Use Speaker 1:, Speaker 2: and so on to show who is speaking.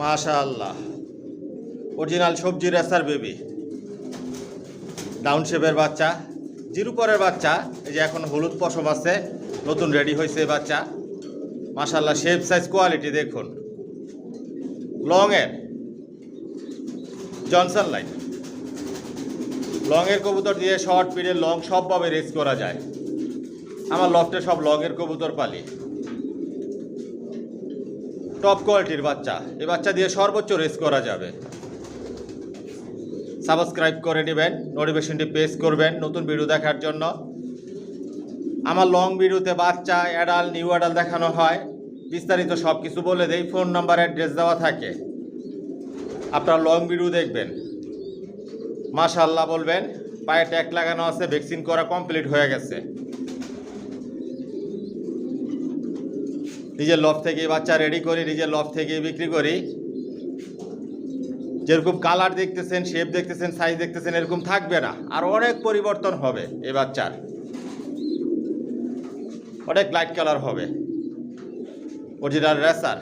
Speaker 1: মাশাআল্লাহ, অরিজিনাল সবজি racer baby, down শেপের বাচ্চা, জিরো পরের বাচ্চা। এই যে এখন হলুদ পশম আছে, নতুন রেডি হয়েছে বাচ্চা। মাশাআল্লাহ, শেপ সাইজ কোয়ালিটি দেখুন। লংয়ের জনসন লাইন, লংয়ের কবুতর দিয়ে শর্ট পিরিয়ড লং সবভাবে রেস করা যায়। আমার লফটে সব লংয়ের কবুতর পালি। টপ কোয়ালিটির বাচ্চা, এই বাচ্চা দিয়ে সর্বোচ্চ রেস করা যাবে। সাবস্ক্রাইব করে নেবেন, নোটিফিকেশনটি প্রেস করবেন নতুন ভিডিও দেখার জন্য। আমার লং ভিডিওতে বাচ্চা, অ্যাডাল, নিউ অ্যাডাল দেখানো হয়, বিস্তারিত সব কিছু বলে দেই। ফোন নাম্বার, অ্যাড্রেস দেওয়া থাকে। আপনারা লং ভিডিও দেখবেন, মাশাআল্লাহ বলবেন। পায়ে ট্যাগ লাগানো আছে, ভ্যাকসিন করা কমপ্লিট হয়ে গেছে। নিজের লফট থেকে বাচ্চা রেডি করি, নিজের লফট থেকে বিক্রি করি। যেরকম কালার দেখতেছেন, শেপ দেখতেছেন, সাইজ দেখতেছেন, এরকম থাকবে না, আর অনেক পরিবর্তন হবে। এই বাচ্চার অনেক লাইট কালার হবে, অরিজিনাল রেসার।